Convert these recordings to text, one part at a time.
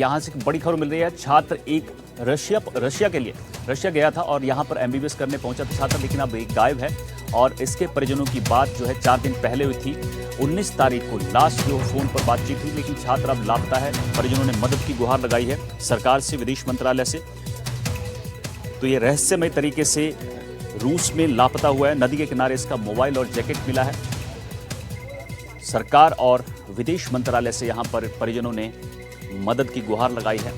यहाँ से बड़ी खबर मिल रही है। छात्र एक रशिया गया था और यहाँ पर एमबीबीएस करने पहुंचा था छात्र, लेकिन अब एक गायब है। और इसके परिजनों की बात जो है 4 दिन पहले हुई थी। 19 तारीख को लास्ट जो फोन पर बातचीत हुई, लेकिन छात्र अब लापता है। परिजनों ने मदद की गुहार लगाई है सरकार से, विदेश मंत्रालय से। तो ये रहस्यमय तरीके से रूस में लापता हुआ है। नदी के किनारे इसका मोबाइल और जैकेट मिला है। सरकार और विदेश मंत्रालय से यहां पर परिजनों ने मदद की गुहार लगाई है।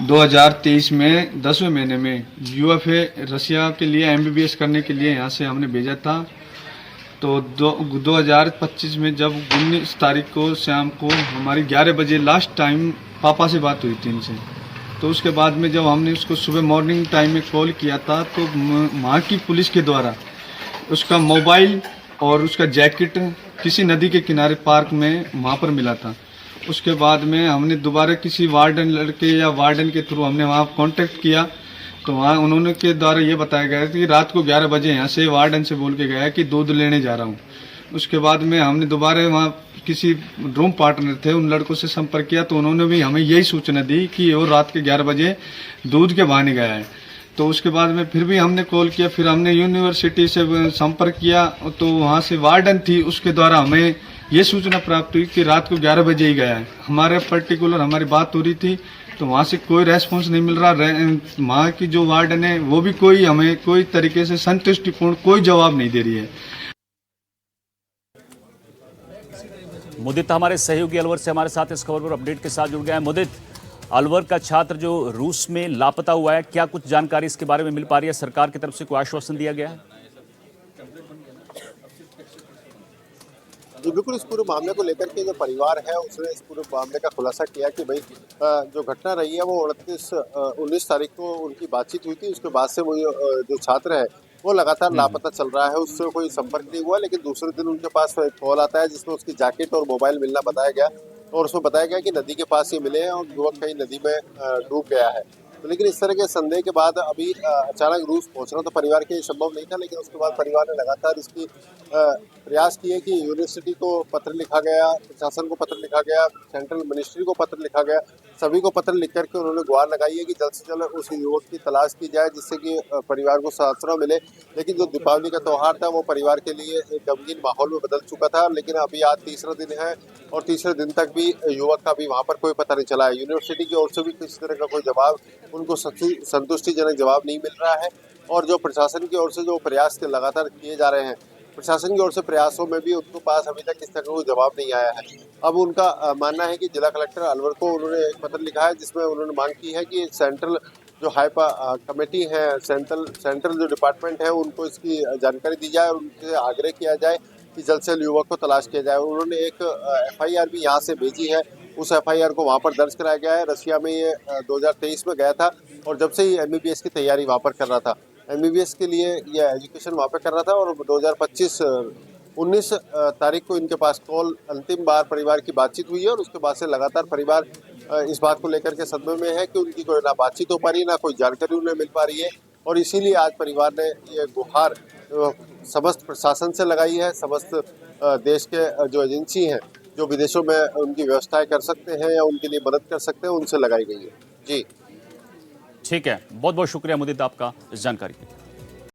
2023 में 10वें महीने में यूएफए रशिया के लिए एमबीबीएस करने के लिए यहाँ से हमने भेजा था। तो 2025 में जब 19 तारीख को शाम को हमारी 11 बजे लास्ट टाइम पापा से बात हुई थी इनसे। तो उसके बाद में जब हमने उसको सुबह मॉर्निंग टाइम में कॉल किया था, तो वहाँ की पुलिस के द्वारा उसका मोबाइल और उसका जैकेट किसी नदी के किनारे पार्क में वहाँ पर मिला था। उसके बाद में हमने दोबारा किसी वार्डन लड़के या वार्डन के थ्रू हमने वहाँ कांटेक्ट किया, तो वहाँ उन्होंने के द्वारा ये बताया गया कि रात को 11 बजे यहाँ से वार्डन से बोल के गया कि दूध लेने जा रहा हूँ। उसके बाद में हमने दोबारा वहाँ किसी रूम पार्टनर थे उन लड़कों से संपर्क किया, तो उन्होंने भी हमें यही सूचना दी कि वो रात के 11 बजे दूध के बहाने गया है। तो उसके बाद में फिर भी हमने कॉल किया, फिर हमने यूनिवर्सिटी से संपर्क किया, तो वहाँ से वार्डन थी उसके द्वारा हमें ये सूचना प्राप्त हुई कि रात को 11 बजे ही गया है। हमारे पर्टिकुलर हमारी बात हो रही थी, तो वहाँ से कोई रेस्पॉन्स नहीं मिल रहा। वहाँ की जो वार्डन है वो भी कोई हमें कोई तरीके से संतुष्टिपूर्ण कोई जवाब नहीं दे रही है। मुदित हमारे सहयोगी अलवर से हमारे साथ इस खबर पर अपडेट के साथ जुड़ गए हैं। मुदित, अलवर का छात्र जो रूस में लापता हुआ है, क्या कुछ जानकारी इसके बारे में मिल पा रही है? सरकार की तरफ से कोई आश्वासन दिया गया है? जी बिल्कुल, इस पूरे मामले को लेकर के जो परिवार है उसने इस पूरे मामले का खुलासा किया कि भाई जो घटना रही है वो 19 तारीख को उनकी बातचीत हुई थी। उसके बाद से वो जो छात्र है वो लगातार लापता चल रहा है, उससे कोई संपर्क नहीं हुआ। लेकिन दूसरे दिन उनके पास एक कॉल आता है जिसमें उसकी जैकेट और मोबाइल मिलना बताया गया, और उसमें बताया गया कि नदी के पास ही मिले हैं और युवक कहीं नदी में डूब गया है। तो लेकिन इस तरह के संदेह के बाद अभी अचानक रूस पहुंचना तो परिवार के लिए संभव नहीं था। लेकिन उसके बाद परिवार ने लगातार इसकी प्रयास किए कि यूनिवर्सिटी को पत्र लिखा गया, प्रशासन को पत्र लिखा गया, सेंट्रल मिनिस्ट्री को पत्र लिखा गया, सभी को पत्र लिख करके उन्होंने गुहार लगाई है कि जल्द से जल्द उस युवक की तलाश की जाए, जिससे कि परिवार को सांत्वना मिले। लेकिन जो दीपावली का त्यौहार था वो परिवार के लिए एक गमगीन माहौल में बदल चुका था। लेकिन अभी आज तीसरा दिन है और तीसरे दिन तक भी युवक का भी वहाँ पर कोई पता नहीं चला है। यूनिवर्सिटी की ओर से भी किसी तरह का कोई जवाब, उनको संतुष्टिजनक जवाब नहीं मिल रहा है। और जो प्रशासन की ओर से जो प्रयास लगातार किए जा रहे हैं, प्रशासन की ओर से प्रयासों में भी उनके पास अभी तक इस तरह का कोई जवाब नहीं आया है। अब उनका मानना है कि जिला कलेक्टर अलवर को उन्होंने एक पत्र लिखा है जिसमें उन्होंने मांग की है कि सेंट्रल जो हाइपा कमेटी है, सेंट्रल जो डिपार्टमेंट है, उनको इसकी जानकारी दी जाए और उनसे आग्रह किया जाए कि जल्द से जल्द युवक को तलाश किया जाए। उन्होंने एक FIR भी यहाँ से भेजी है, उस FIR को वहाँ पर दर्ज कराया गया है। रशिया में ये 2023 में गया था और जब से ही MBBS की तैयारी वहाँ पर कर रहा था, MBBS के लिए यह एजुकेशन वहाँ पर कर रहा था। और 19 तारीख को इनके पास कॉल अंतिम बार परिवार की बातचीत हुई है और उसके बाद से लगातार परिवार इस बात को लेकर के सदमे में है कि उनकी कोई ना बातचीत हो पा रही है, ना कोई जानकारी उन्हें मिल पा रही है। और इसीलिए आज परिवार ने ये गुहार समस्त प्रशासन से लगाई है। समस्त देश के जो एजेंसी हैं, जो विदेशों में उनकी व्यवस्थाएं कर सकते हैं या उनके लिए मदद कर सकते हैं, उनसे लगाई गई है। जी ठीक है, बहुत बहुत शुक्रिया मुदित आपका इस जानकारी के लिए।